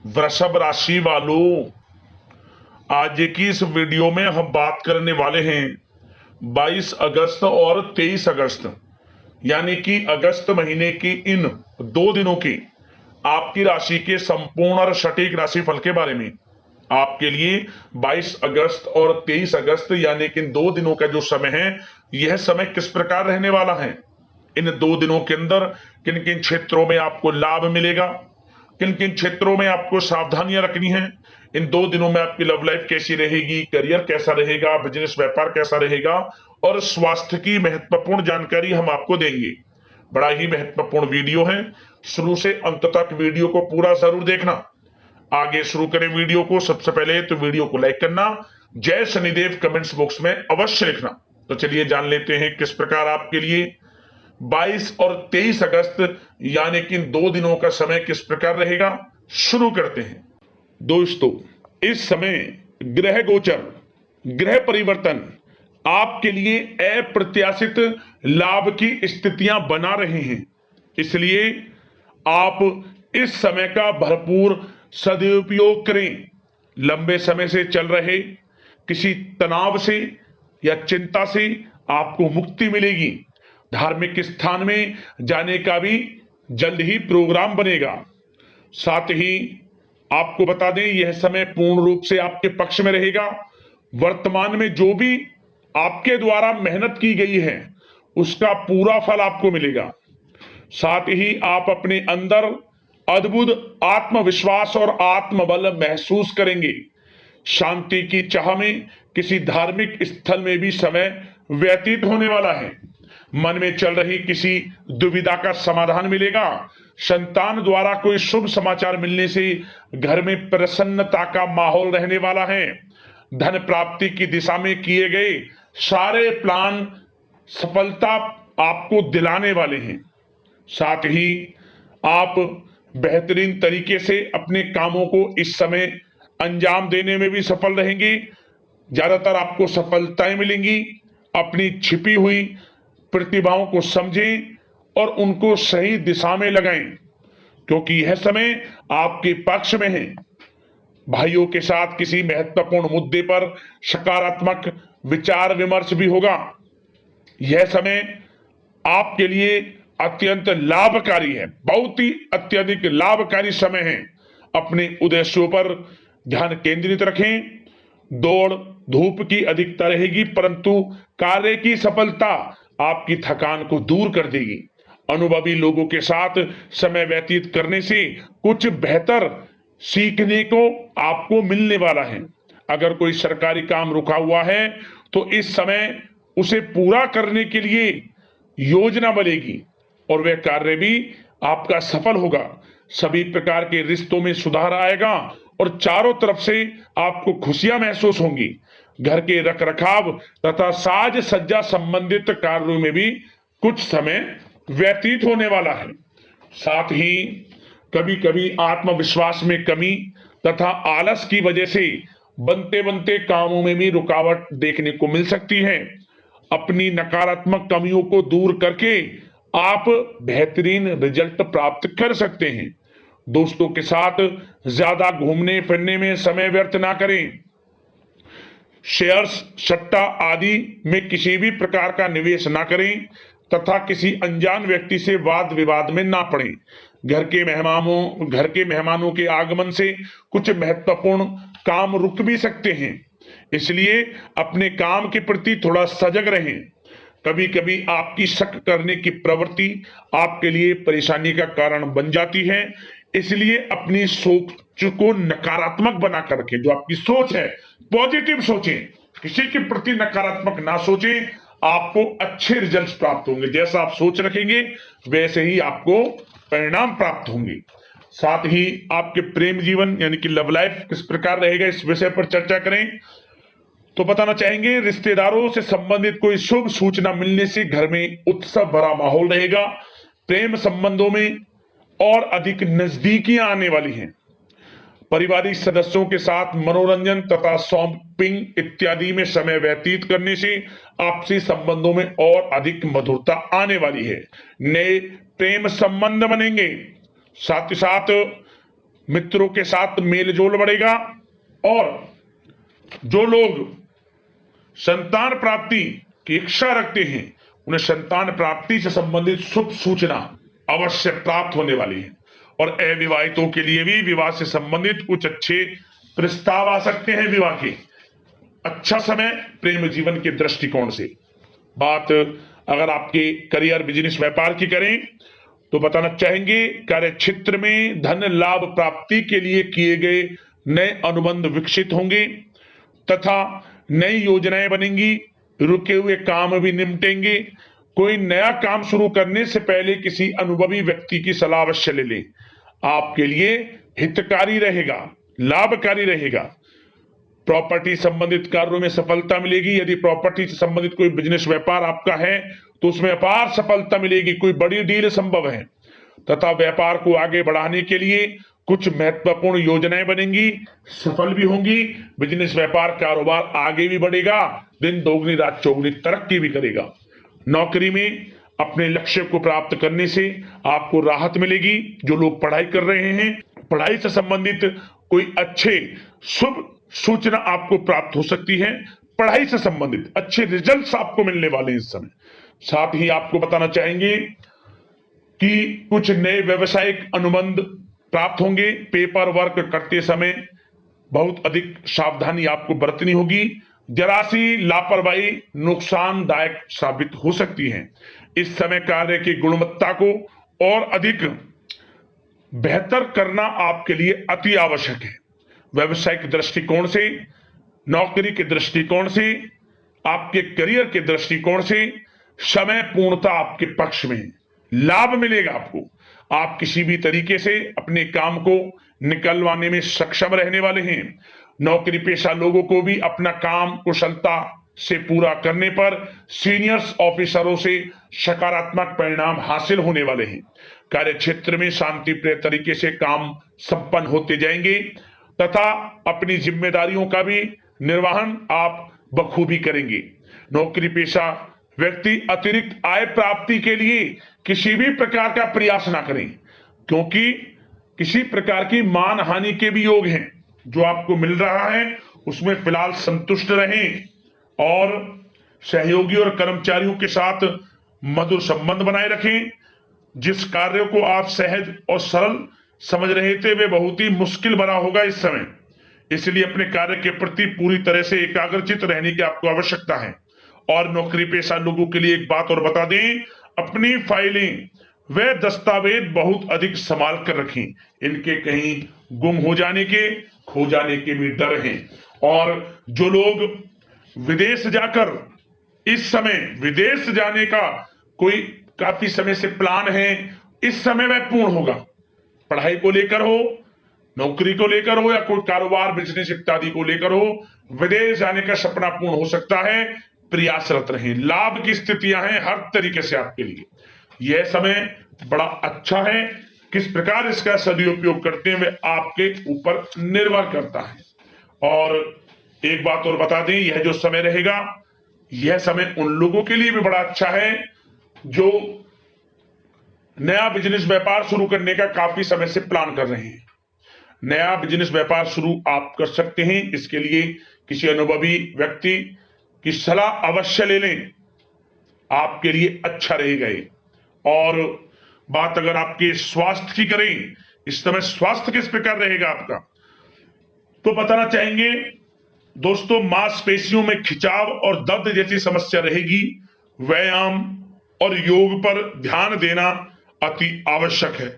वृषभ राशि वालों, आज की इस वीडियो में हम बात करने वाले हैं 22 अगस्त और 23 अगस्त यानी कि अगस्त महीने की इन 2 दिनों की आपकी राशि के संपूर्ण और सटीक राशिफल के बारे में। आपके लिए 22 अगस्त और 23 अगस्त यानी कि इन 2 दिनों का जो समय है, यह समय किस प्रकार रहने वाला है। इन 2 दिनों के अंदर किन किन क्षेत्रों में आपको लाभ मिलेगा, किन किन क्षेत्रों में आपको सावधानियां रखनी है। इन 2 दिनों में आपकी लव लाइफ कैसी रहेगी, करियर कैसा रहेगा, बिजनेस व्यापार कैसा रहेगा और स्वास्थ्य की महत्वपूर्ण जानकारी हम आपको देंगे। बड़ा ही महत्वपूर्ण वीडियो है, शुरू से अंत तक वीडियो को पूरा जरूर देखना। आगे शुरू करें वीडियो को, सबसे पहले तो वीडियो को लाइक करना, जय शनिदेव कमेंट्स बॉक्स में अवश्य लिखना। तो चलिए जान लेते हैं किस प्रकार आपके लिए 22 और 23 अगस्त यानी कि इन 2 दिनों का समय किस प्रकार रहेगा। शुरू करते हैं दोस्तों। इस समय ग्रह गोचर, ग्रह परिवर्तन आपके लिए अप्रत्याशित लाभ की स्थितियां बना रहे हैं, इसलिए आप इस समय का भरपूर सदुपयोग करें। लंबे समय से चल रहे किसी तनाव से या चिंता से आपको मुक्ति मिलेगी। धार्मिक स्थान में जाने का भी जल्द ही प्रोग्राम बनेगा। साथ ही आपको बता दें, यह समय पूर्ण रूप से आपके पक्ष में रहेगा। वर्तमान में जो भी आपके द्वारा मेहनत की गई है, उसका पूरा फल आपको मिलेगा। साथ ही आप अपने अंदर अद्भुत आत्मविश्वास और आत्मबल महसूस करेंगे। शांति की चाह में किसी धार्मिक स्थल में भी समय व्यतीत होने वाला है। मन में चल रही किसी दुविधा का समाधान मिलेगा। संतान द्वारा कोई शुभ समाचार मिलने से घर में प्रसन्नता का माहौल रहने वाला है। धन प्राप्ति की दिशा में किए गए सारे प्लान सफलता आपको दिलाने वाले हैं। साथ ही आप बेहतरीन तरीके से अपने कामों को इस समय अंजाम देने में भी सफल रहेंगे। ज्यादातर आपको सफलताएं मिलेंगी। अपनी छिपी हुई प्रतिभाओं को समझें और उनको सही दिशा में लगाएं, क्योंकि यह समय आपके पक्ष में है। भाइयों के साथ किसी महत्वपूर्ण मुद्दे पर सकारात्मक विचार विमर्श भी होगा। यह समय आपके लिए अत्यंत लाभकारी है, बहुत ही अत्यधिक लाभकारी समय है। अपने उद्देश्यों पर ध्यान केंद्रित रखें। दौड़ धूप की अधिकता रहेगी, परंतु कार्य की सफलता आपकी थकान को दूर कर देगी। अनुभवी लोगों के साथ समय व्यतीत करने से कुछ बेहतर सीखने को आपको मिलने वाला है। अगर कोई सरकारी काम रुका हुआ है तो इस समय उसे पूरा करने के लिए योजना बनेगी और वह कार्य भी आपका सफल होगा। सभी प्रकार के रिश्तों में सुधार आएगा और चारों तरफ से आपको खुशियां महसूस होंगी। घर के रखरखाव तथा साज सज्जा संबंधित कार्यों में भी कुछ समय व्यतीत होने वाला है। साथ ही कभी कभी आत्मविश्वास में कमी तथा आलस की वजह से बनते बनते कामों में भी रुकावट देखने को मिल सकती है। अपनी नकारात्मक कमियों को दूर करके आप बेहतरीन रिजल्ट प्राप्त कर सकते हैं। दोस्तों के साथ ज्यादा घूमने फिरने में समय व्यर्थ ना करें। शेयर्स, सट्टा आदि में किसी भी प्रकार का निवेश ना करें तथा किसी अनजान व्यक्ति से वाद विवाद में ना पड़ें। घर के मेहमानों के आगमन से कुछ महत्वपूर्ण काम रुक भी सकते हैं, इसलिए अपने काम के प्रति थोड़ा सजग रहें। कभी कभी आपकी शक करने की प्रवृत्ति आपके लिए परेशानी का कारण बन जाती है, इसलिए अपनी सोच को नकारात्मक बनाकर रखें। जो आपकी सोच है पॉजिटिव सोचें, किसी के प्रति नकारात्मक ना सोचें। आपको अच्छे रिजल्ट्स प्राप्त होंगे। जैसा आप सोच रखेंगे वैसे ही आपको परिणाम प्राप्त होंगे। साथ ही आपके प्रेम जीवन यानी कि लव लाइफ किस प्रकार रहेगा, इस विषय पर चर्चा करें। तो बताना चाहेंगे, रिश्तेदारों से संबंधित कोई शुभ सूचना मिलने से घर में उत्सव भरा माहौल रहेगा। प्रेम संबंधों में और अधिक नजदीकियां आने वाली हैं। पारिवारिक सदस्यों के साथ मनोरंजन तथा शॉपिंग इत्यादि में समय व्यतीत करने से आपसी संबंधों में और अधिक मधुरता आने वाली है। नए प्रेम संबंध बनेंगे। साथ ही साथ मित्रों के साथ मेल जोल बढ़ेगा और जो लोग संतान प्राप्ति की इच्छा रखते हैं उन्हें संतान प्राप्ति से संबंधित शुभ सूचना अवश्य प्राप्त होने वाली है। और अविवाहितों के लिए भी विवाह से संबंधित कुछ अच्छे प्रस्ताव आ सकते हैं। विवाह के अच्छा समय प्रेम जीवन के दृष्टिकोण से। बात अगर आपके करियर बिजनेस व्यापार की करें तो बताना चाहेंगे कार्य क्षेत्र में धन लाभ प्राप्ति के लिए किए गए नए अनुबंध विकसित होंगे तथा नई योजनाएं बनेंगी। रुके हुए काम भी निपटेंगे। कोई नया काम शुरू करने से पहले किसी अनुभवी व्यक्ति की सलाह अवश्य ले लें। आपके लिए हितकारी रहेगा, लाभकारी रहेगा। प्रॉपर्टी संबंधित कार्यों में सफलता मिलेगी। यदि प्रॉपर्टी से संबंधित कोई बिजनेस व्यापार आपका है तो उसमें अपार सफलता मिलेगी। कोई बड़ी डील संभव है तथा व्यापार को आगे बढ़ाने के लिए कुछ महत्वपूर्ण योजनाएं बनेंगी, सफल भी होंगी। बिजनेस व्यापार कारोबार आगे भी बढ़ेगा, दिन दोगुनी रात चौगुनी तरक्की भी करेगा। नौकरी में अपने लक्ष्य को प्राप्त करने से आपको राहत मिलेगी। जो लोग पढ़ाई कर रहे हैं, पढ़ाई से संबंधित कोई अच्छे शुभ सूचना आपको प्राप्त हो सकती है। पढ़ाई से संबंधित अच्छे रिजल्ट्स आपको मिलने वाले हैं इस समय। साथ ही आपको बताना चाहेंगे कि कुछ नए व्यवसायिक अनुबंध प्राप्त होंगे। पेपर वर्क करते समय बहुत अधिक सावधानी आपको बरतनी होगी। जरा सी लापरवाही नुकसानदायक साबित हो सकती है। इस समय कार्य की गुणवत्ता को और अधिक बेहतर करना आपके लिए अति आवश्यक है। व्यवसायिक दृष्टिकोण से, नौकरी के दृष्टिकोण से, आपके करियर के दृष्टिकोण से समय पूर्णता आपके पक्ष में है। लाभ मिलेगा आपको। आप किसी भी तरीके से अपने काम को निकलवाने में सक्षम रहने वाले हैं। नौकरी पेशा लोगों को भी अपना काम कुशलता से पूरा करने पर सीनियर्स ऑफिसरों से सकारात्मक परिणाम हासिल होने वाले हैं। कार्य क्षेत्र में शांतिप्रिय तरीके से काम संपन्न होते जाएंगे तथा अपनी जिम्मेदारियों का भी निर्वहन आप बखूबी करेंगे। नौकरी पेशा व्यक्ति अतिरिक्त आय प्राप्ति के लिए किसी भी प्रकार का प्रयास ना करें, क्योंकि किसी प्रकार की मान हानि के भी योग हैं। जो आपको मिल रहा है उसमें फिलहाल संतुष्ट रहें और सहयोगी और कर्मचारियों के साथ मधुर संबंध बनाए रखें। जिस कार्य को आप सहज और सरल समझ रहे थे वे बहुत ही मुश्किल बना होगा इस समय, इसलिए अपने कार्य के प्रति पूरी तरह से एकाग्रचित रहने की आपको आवश्यकता है। और नौकरी पेशा लोगों के लिए एक बात और बता दें, अपनी फाइलें वे दस्तावेज बहुत अधिक संभाल कर रखें। इनके कहीं गुम हो जाने के, खो जाने के भी डर हैं। और जो लोग विदेश जाकर इस समय विदेश जाने का कोई काफी समय से प्लान है, इस समय वह पूर्ण होगा। पढ़ाई को लेकर हो, नौकरी को लेकर हो या कोई कारोबार बिजनेस इत्यादि को लेकर हो, विदेश जाने का सपना पूर्ण हो सकता है। प्रयासरत रहें। लाभ की स्थितियां हैं हर तरीके से आपके लिए। यह समय बड़ा अच्छा है। किस प्रकार इसका सदुपयोग करते हैं वे आपके ऊपर निर्भर करता है। और एक बात और बता दें, यह जो समय रहेगा यह समय उन लोगों के लिए भी बड़ा अच्छा है जो नया बिजनेस व्यापार शुरू करने का काफी समय से प्लान कर रहे हैं। नया बिजनेस व्यापार शुरू आप कर सकते हैं। इसके लिए किसी अनुभवी व्यक्ति की सलाह अवश्य ले लें, आपके लिए अच्छा रहेगा। और बात अगर आपके स्वास्थ्य की करें, इस समय स्वास्थ्य किस प्रकार रहेगा आपका, तो बताना चाहेंगे दोस्तों, मांसपेशियों में खिंचाव और दर्द जैसी समस्या रहेगी। व्यायाम और योग पर ध्यान देना अति आवश्यक है।